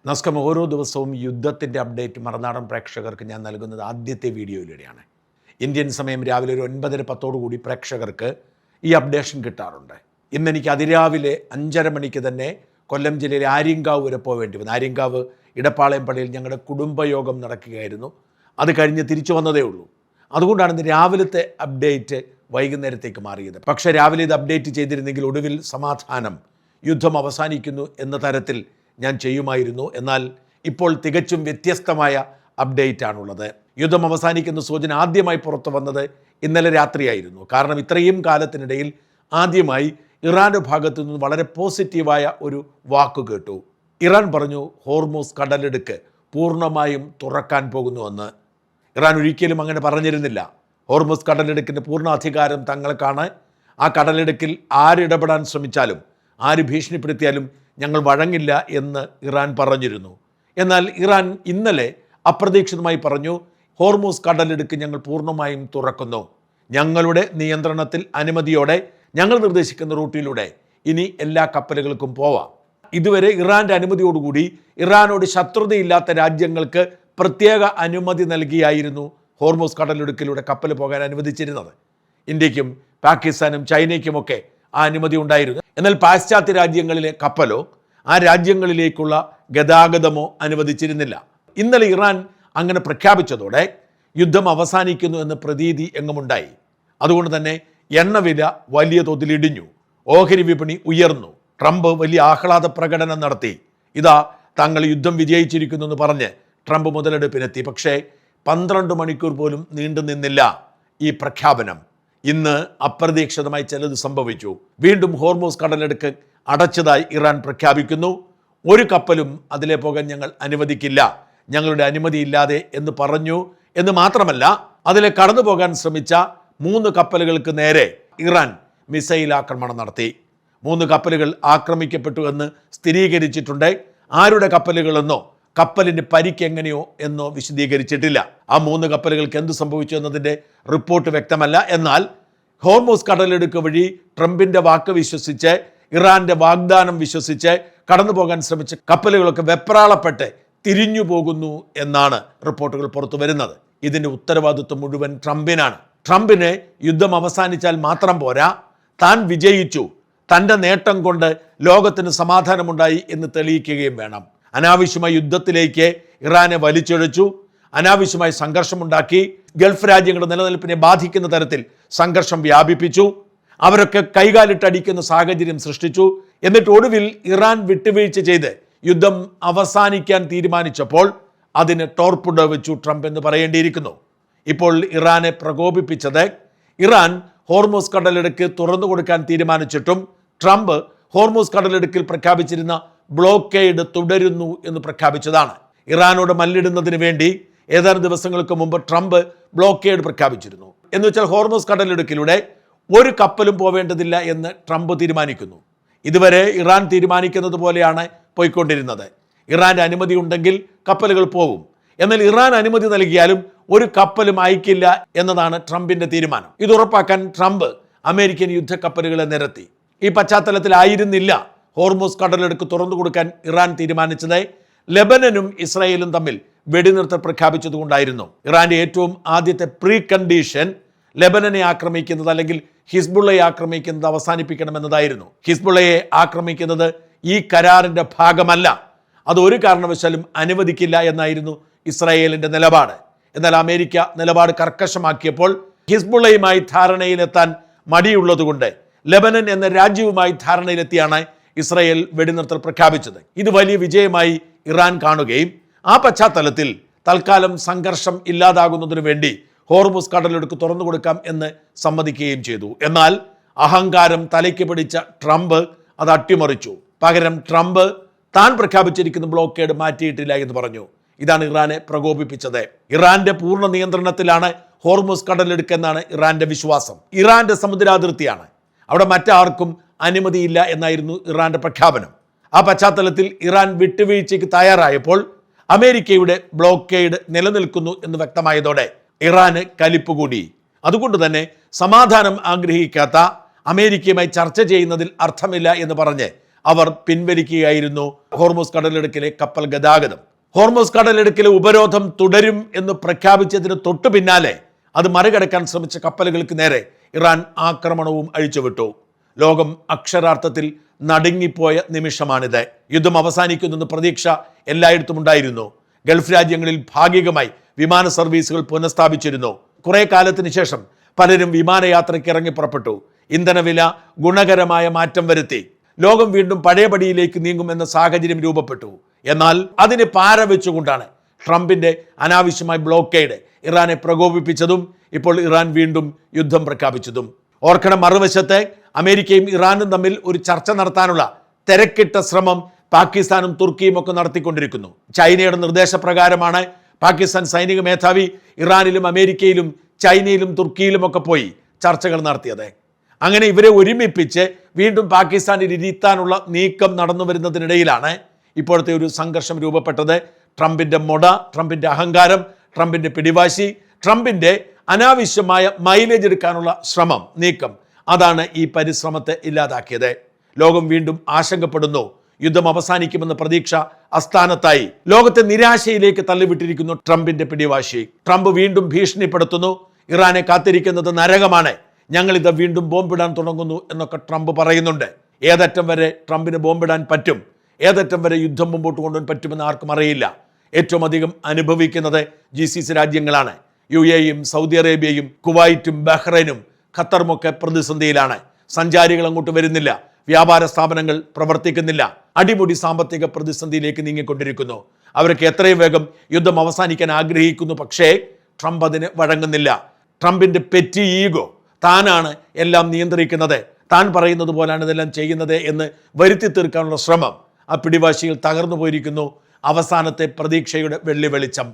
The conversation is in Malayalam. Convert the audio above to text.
നമസ്കാരം. ഓരോ ദിവസവും യുദ്ധത്തിൻ്റെ അപ്ഡേറ്റ് മറുനാടൻ പ്രേക്ഷകർക്ക് ഞാൻ നൽകുന്നത് ആദ്യത്തെ വീഡിയോയിലൂടെയാണ്. ഇന്ത്യൻ സമയം രാവിലെ ഒരു 9:10 കൂടി പ്രേക്ഷകർക്ക് ഈ അപ്ഡേഷൻ കിട്ടാറുണ്ട്. ഇന്നെനിക്ക് അതിരാവിലെ 5:30 മണിക്ക് തന്നെ കൊല്ലം ജില്ലയിലെ ആര്യങ്കാവ് വരെ പോവേണ്ടി വന്നു. ആര്യങ്കാവ് ഇടപ്പാളയം പള്ളിയിൽ ഞങ്ങളുടെ കുടുംബയോഗം നടക്കുകയായിരുന്നു. അത് കഴിഞ്ഞ് തിരിച്ചു വന്നതേ ഉള്ളൂ. അതുകൊണ്ടാണ് ഇന്ന് രാവിലത്തെ അപ്ഡേറ്റ് വൈകുന്നേരത്തേക്ക് മാറിയത്. പക്ഷേ രാവിലെ ഇത് അപ്ഡേറ്റ് ചെയ്തിരുന്നെങ്കിൽ ഒടുവിൽ സമാധാനം, യുദ്ധം അവസാനിക്കുന്നു എന്ന തരത്തിൽ ഞാൻ ചെയ്യുമായിരുന്നു. എന്നാൽ ഇപ്പോൾ തികച്ചും വ്യത്യസ്തമായ അപ്ഡേറ്റ് ആണുള്ളത്. യുദ്ധം അവസാനിക്കുന്ന സൂചന ആദ്യമായി പുറത്തു വന്നത് ഇന്നലെ രാത്രിയായിരുന്നു. കാരണം ഇത്രയും കാലത്തിനിടയിൽ ആദ്യമായി ഇറാൻ്റെ ഭാഗത്തു നിന്ന് വളരെ പോസിറ്റീവായ ഒരു വാക്ക് കേട്ടു. ഇറാൻ പറഞ്ഞു ഹോർമൂസ് കടലിടുക്ക് പൂർണ്ണമായും തുറക്കാൻ പോകുന്നുവെന്ന്. ഇറാൻ ഒരിക്കലും അങ്ങനെ പറഞ്ഞിരുന്നില്ല. ഹോർമൂസ് കടലിടുക്കിൻ്റെ പൂർണ്ണ അധികാരം തങ്ങൾക്കാണ്. ആ കടലിടുക്കിൽ ആരിടപെടാൻ ശ്രമിച്ചാലും ആര് ഭീഷണിപ്പെടുത്തിയാലും ഞങ്ങൾ വഴങ്ങില്ല എന്ന് ഇറാൻ പറഞ്ഞിരുന്നു. എന്നാൽ ഇറാൻ ഇന്നലെ അപ്രതീക്ഷിതമായി പറഞ്ഞു ഹോർമൂസ് കടലിടുക്ക് ഞങ്ങൾ പൂർണ്ണമായും തുറക്കുന്നു. ഞങ്ങളുടെ നിയന്ത്രണത്തിൽ അനുമതിയോടെ ഞങ്ങൾ നിർദ്ദേശിക്കുന്ന റൂട്ടിലൂടെ ഇനി എല്ലാ കപ്പലുകൾക്കും പോവാം. ഇതുവരെ ഇറാൻ്റെ അനുമതിയോടുകൂടി ഇറാനോട് ശത്രുതയില്ലാത്ത രാജ്യങ്ങൾക്ക് പ്രത്യേക അനുമതി നൽകിയായിരുന്നു ഹോർമൂസ് കടലിടുക്കിലൂടെ കപ്പൽ പോകാൻ അനുവദിച്ചിരുന്നത്. ഇന്ത്യക്കും പാകിസ്ഥാനും ചൈനയ്ക്കുമൊക്കെ ആ അനുമതി ഉണ്ടായിരുന്നു. എന്നാൽ പാശ്ചാത്യ രാജ്യങ്ങളിലെ കപ്പലോ ആ രാജ്യങ്ങളിലേക്കുള്ള ഗതാഗതമോ അനുവദിച്ചിരുന്നില്ല. ഇന്നലെ ഇറാൻ അങ്ങനെ പ്രഖ്യാപിച്ചതോടെ യുദ്ധം അവസാനിക്കുന്നു എന്ന പ്രതീതി എങ്ങുമുണ്ടായി. അതുകൊണ്ട് തന്നെ എണ്ണവില വലിയ തോതിൽ ഇടിഞ്ഞു. ഓഹരി വിപണി ഉയർന്നു. ട്രംപ് വലിയ ആഹ്ലാദ പ്രകടനം നടത്തി. ഇതാ താങ്കൾ യുദ്ധം വിജയിച്ചിരിക്കുന്നു എന്ന് പറഞ്ഞ് ട്രംപ് മുതലെടുപ്പിനെത്തി. പക്ഷേ 12 മണിക്കൂർ പോലും നീണ്ടു നിന്നില്ല ഈ പ്രഖ്യാപനം. ഇന്ന് അപ്രതീക്ഷിതമായി ചിലത് സംഭവിച്ചു. വീണ്ടും ഹോർമൂസ് കടലിടുക്ക് അടച്ചതായി ഇറാൻ പ്രഖ്യാപിക്കുന്നു. ഒരു കപ്പലും അതിലെ പോകാൻ ഞങ്ങൾ അനുവദിക്കില്ല, ഞങ്ങളുടെ അനുമതിയില്ലാതെ എന്ന് പറഞ്ഞു. എന്ന് മാത്രമല്ല, അതിലെ കടന്നു പോകാൻ ശ്രമിച്ച 3 കപ്പലുകൾക്ക് നേരെ ഇറാൻ മിസൈൽ ആക്രമണം നടത്തി. 3 കപ്പലുകൾ ആക്രമിക്കപ്പെട്ടു എന്ന് സ്ഥിരീകരിച്ചിട്ടുണ്ട്. ആരുടെ കപ്പലുകളെന്നോ കപ്പലിന് പരിക്ക് എങ്ങനെയോ എന്നോ വിശദീകരിച്ചിട്ടില്ല. ആ 3 കപ്പലുകൾക്ക് എന്ത് സംഭവിച്ചു എന്നതിൻ്റെ റിപ്പോർട്ട് വ്യക്തമല്ല. എന്നാൽ ഹോർമൂസ് കടലിടുക്ക് വഴി ട്രംപിൻ്റെ വാക്ക് വിശ്വസിച്ച്, ഇറാൻ്റെ വാഗ്ദാനം വിശ്വസിച്ച് കടന്നു പോകാൻ ശ്രമിച്ച കപ്പലുകളൊക്കെ വെപ്രാളപ്പെട്ട് തിരിഞ്ഞു പോകുന്നു എന്നാണ് റിപ്പോർട്ടുകൾ പുറത്തു വരുന്നത്. ഇതിൻ്റെ ഉത്തരവാദിത്വം മുഴുവൻ ട്രംപിനാണ്. ട്രംപിന് യുദ്ധം അവസാനിച്ചാൽ മാത്രം പോരാ, താൻ വിജയിച്ചു, തൻ്റെ നേട്ടം കൊണ്ട് ലോകത്തിന് സമാധാനമുണ്ടായി എന്ന് തെളിയിക്കുകയും വേണം. അനാവശ്യമായ യുദ്ധത്തിലേക്ക് ഇറാനെ വലിച്ചിഴച്ചു, അനാവശ്യമായി സംഘർഷമുണ്ടാക്കി, ഗൾഫ് രാജ്യങ്ങളുടെ നിലനിൽപ്പിനെ ബാധിക്കുന്ന തരത്തിൽ സംഘർഷം വ്യാപിപ്പിച്ചു, അവരൊക്കെ കൈകാലിട്ടടിക്കുന്ന സാഹചര്യം സൃഷ്ടിച്ചു. എന്നിട്ട് ഒടുവിൽ ഇറാൻ വിട്ടുവീഴ്ച ചെയ്ത് യുദ്ധം അവസാനിക്കാൻ തീരുമാനിച്ചപ്പോൾ അതിന് ടോർപിഡോ വെച്ചു ട്രംപ് എന്ന് പറയേണ്ടിയിരിക്കുന്നു. ഇപ്പോൾ ഇറാനെ പ്രകോപിപ്പിച്ചത് ഇറാൻ ഹോർമൂസ് കടലിടുക്ക് തുറന്നു കൊടുക്കാൻ തീരുമാനിച്ചിട്ടും ട്രംപ് ഹോർമൂസ് കടലിടുക്കിൽ പ്രഖ്യാപിച്ചിരുന്ന ബ്ലോക്കേഡ് തുടരുന്നു എന്ന് പ്രഖ്യാപിച്ചതാണ്. ഇറാനോട് മല്ലിടുന്നതിന് വേണ്ടി ഏതാനും ദിവസങ്ങൾക്ക് മുമ്പ് ട്രംപ് ബ്ലോക്കേഡ് പ്രഖ്യാപിച്ചിരുന്നു. എന്ന് വെച്ചാൽ ഹോർമൂസ് കടലിടുക്കിലൂടെ ഒരു കപ്പലും പോവേണ്ടതില്ല എന്ന് ട്രംപ് തീരുമാനിക്കുന്നു. ഇതുവരെ ഇറാൻ തീരുമാനിക്കുന്നത് പോലെയാണ് പോയിക്കൊണ്ടിരുന്നത്. ഇറാൻ്റെ അനുമതി ഉണ്ടെങ്കിൽ കപ്പലുകൾ പോകും. എന്നാൽ ഇറാൻ അനുമതി നൽകിയാലും ഒരു കപ്പലും അയക്കില്ല എന്നതാണ് ട്രംപിൻ്റെ തീരുമാനം. ഇത് ഉറപ്പാക്കാൻ ട്രംപ് അമേരിക്കൻ യുദ്ധക്കപ്പലുകളെ നിരത്തി. ഈ പശ്ചാത്തലത്തിലായിരുന്നില്ല ഹോർമൂസ് കടലിടുക്ക് തുറന്നു കൊടുക്കാൻ ഇറാൻ തീരുമാനിച്ചത്. ലെബനനും ഇസ്രായേലും തമ്മിൽ വെടിനിർത്തൽ പ്രഖ്യാപിച്ചതുകൊണ്ടായിരുന്നു. ഇറാന്റെ ഏറ്റവും ആദ്യത്തെ പ്രീ കണ്ടീഷൻ ലെബനനെ ആക്രമിക്കുന്നത് അല്ലെങ്കിൽ ഹിസ്ബുള്ളയെ ആക്രമിക്കുന്നത് അവസാനിപ്പിക്കണമെന്നതായിരുന്നു. ഹിസ്ബുള്ളയെ ആക്രമിക്കുന്നത് ഈ കരാറിൻ്റെ ഭാഗമല്ല, അത് ഒരു കാരണവശാലും അനുവദിക്കില്ല എന്നായിരുന്നു ഇസ്രായേലിൻ്റെ നിലപാട്. എന്നാൽ അമേരിക്ക നിലപാട് കർക്കശമാക്കിയപ്പോൾ ഹിസ്ബുള്ളയുമായി ധാരണയിലെത്താൻ മടിയുള്ളതുകൊണ്ട് ലെബനൻ എന്ന രാജ്യവുമായി ധാരണയിലെത്തിയാണ് ഇസ്രായേൽ വെടിനിർത്തൽ പ്രഖ്യാപിച്ചത്. ഇത് വലിയ വിജയമായി ഇറാൻ കാണുകയും ആ പശ്ചാത്തലത്തിൽ തൽക്കാലം സംഘർഷം ഇല്ലാതാകുന്നതിനു വേണ്ടി ഹോർമൂസ് കടലിടുക്ക് തുറന്നു കൊടുക്കാം എന്ന് സമ്മതിക്കുകയും ചെയ്തു. എന്നാൽ അഹങ്കാരം തലയ്ക്ക് പിടിച്ച ട്രംപ് അത് അട്ടിമറിച്ചു. പകരം ട്രംപ് താൻ പ്രഖ്യാപിച്ചിരിക്കുന്ന ബ്ലോക്കേഡ് മാറ്റിയിട്ടില്ല എന്ന് പറഞ്ഞു. ഇതാണ് ഇറാനെ പ്രകോപിപ്പിച്ചത്. ഇറാന്റെ പൂർണ്ണ നിയന്ത്രണത്തിലാണ് ഹോർമൂസ് കടലിടുക്ക് എന്നാണ് ഇറാന്റെ വിശ്വാസം. ഇറാന്റെ സമുദ്രാതിർത്തിയാണ്, അവിടെ മറ്റാർക്കും അനുമതിയില്ല എന്നായിരുന്നു ഇറാന്റെ പ്രഖ്യാപനം. ആ പശ്ചാത്തലത്തിൽ ഇറാൻ വിട്ടുവീഴ്ചയ്ക്ക് തയ്യാറായപ്പോൾ അമേരിക്കയുടെ ബ്ലോക്കേഡ് നിലനിൽക്കുന്നു എന്ന് വ്യക്തമായതോടെ ഇറാന് കലിപ്പ് കൂടി. അതുകൊണ്ട് തന്നെ സമാധാനം ആഗ്രഹിക്കാത്ത അമേരിക്കയുമായി ചർച്ച ചെയ്യുന്നതിൽ അർത്ഥമില്ല എന്ന് പറഞ്ഞ് അവർ പിൻവലിക്കുകയായിരുന്നു ഹോർമുസ് കടലിടുക്കിലെ കപ്പൽ ഗതാഗതം. ഹോർമുസ് കടലിടുക്കിലെ ഉപരോധം തുടരും എന്ന് പ്രഖ്യാപിച്ചതിന് തൊട്ടു പിന്നാലെ അത് മറികടക്കാൻ ശ്രമിച്ച കപ്പലുകൾക്ക് നേരെ ഇറാൻ ആക്രമണവും അഴിച്ചുവിട്ടു. ലോകം അക്ഷരാർത്ഥത്തിൽ നടുങ്ങിപ്പോയ നിമിഷമാണിത്. യുദ്ധം അവസാനിക്കുന്നെന്ന് പ്രതീക്ഷ എല്ലായിടത്തും ഉണ്ടായിരുന്നു. ഗൾഫ് രാജ്യങ്ങളിൽ ഭാഗികമായി വിമാന സർവീസുകൾ പുനഃസ്ഥാപിച്ചിരുന്നു. കുറെ കാലത്തിന് ശേഷം പലരും വിമാനയാത്രയ്ക്ക് ഇറങ്ങി പുറപ്പെട്ടു. ഇന്ധനവില ഗുണകരമായ മാറ്റം വരുത്തി. ലോകം വീണ്ടും പഴയപടിയിലേക്ക് നീങ്ങുമെന്ന സാഹചര്യം രൂപപ്പെട്ടു. എന്നാൽ അതിന് പാര വെച്ചുകൊണ്ടാണ് ട്രംപിന്റെ അനാവശ്യമായ ബ്ലോക്കേഡ് ഇറാനെ പ്രകോപിപ്പിച്ചതും ഇപ്പോൾ ഇറാൻ വീണ്ടും യുദ്ധം പ്രഖ്യാപിച്ചതും. ഓർക്കണം, മറുവശത്തെ അമേരിക്കയും ഇറാനും തമ്മിൽ ഒരു ചർച്ച നടത്താനുള്ള തിരക്കിട്ട ശ്രമം പാകിസ്ഥാനും തുർക്കിയും ഒക്കെ നടത്തിക്കൊണ്ടിരിക്കുന്നു. ചൈനയുടെ നിർദ്ദേശപ്രകാരമാണ് പാകിസ്ഥാൻ സൈനിക മേധാവി ഇറാനിലും അമേരിക്കയിലും ചൈനയിലും തുർക്കിയിലും ഒക്കെ പോയി ചർച്ചകൾ നടത്തിയത്. അങ്ങനെ ഇവരെ ഒരുമിപ്പിച്ച് വീണ്ടും പാകിസ്ഥാനിൽ ഇരുത്താനുള്ള നീക്കം നടന്നു വരുന്നതിനിടയിലാണ് ഇപ്പോഴത്തെ ഒരു സംഘർഷം രൂപപ്പെട്ടത്. ട്രംപിന്റെ മൊട, ട്രംപിന്റെ അഹങ്കാരം, ട്രംപിന്റെ പിടിവാശി, ട്രംപിന്റെ അനാവശ്യമായ മൈലേജ് എടുക്കാനുള്ള ശ്രമം, നീക്കം, അതാണ് ഈ പരിശ്രമത്തെ ഇല്ലാതാക്കിയത്. ലോകം വീണ്ടും ആശങ്കപ്പെടുന്നു. യുദ്ധം അവസാനിക്കുമെന്ന പ്രതീക്ഷ അസ്ഥാനത്തായി. ലോകത്തെ നിരാശയിലേക്ക് തള്ളിവിട്ടിരിക്കുന്നു ട്രംപിന്റെ പിടിവാശി. ട്രംപ് വീണ്ടും ഭീഷണിപ്പെടുത്തുന്നു. ഇറാനെ കാത്തിരിക്കുന്നത് നരകമാണ്, ഞങ്ങളിത് വീണ്ടും ബോംബിടാൻ തുടങ്ങുന്നു എന്നൊക്കെ ട്രംപ് പറയുന്നുണ്ട്. ഏതറ്റം വരെ ട്രംപിന് ബോംബിടാൻ പറ്റും, ഏതറ്റം വരെ യുദ്ധം മുമ്പോട്ട് കൊണ്ടുപോകാൻ പറ്റുമെന്ന് ആർക്കും അറിയില്ല. ഏറ്റവും അധികം അനുഭവിക്കുന്നത് GCC രാജ്യങ്ങളാണ്. UAEയും സൗദി അറേബ്യയും കുവൈറ്റും ബഹ്റൈനും ഖത്തറുമൊക്കെ പ്രതിസന്ധിയിലാണ്. സഞ്ചാരികൾ അങ്ങോട്ട് വരുന്നില്ല, വ്യാപാര സ്ഥാപനങ്ങൾ പ്രവർത്തിക്കുന്നില്ല, അടിമുടി സാമ്പത്തിക പ്രതിസന്ധിയിലേക്ക് നീങ്ങിക്കൊണ്ടിരിക്കുന്നു. അവർക്ക് എത്രയും വേഗം യുദ്ധം അവസാനിക്കാൻ ആഗ്രഹിക്കുന്നു. പക്ഷേ ട്രംപ് അതിന് വഴങ്ങുന്നില്ല. ട്രംപിന്റെ പെറ്റി ഈഗോ, താനാണ് എല്ലാം നിയന്ത്രിക്കുന്നത്, താൻ പറയുന്നത് പോലാണ് ഇതെല്ലാം ചെയ്യുന്നത് എന്ന് വരുത്തി തീർക്കാനുള്ള ശ്രമം ആ പിടിവാശിയിൽ തകർന്നു പോയിരിക്കുന്നു. അവസാനത്തെ പ്രതീക്ഷയുടെ വെള്ളി വെളിച്ചം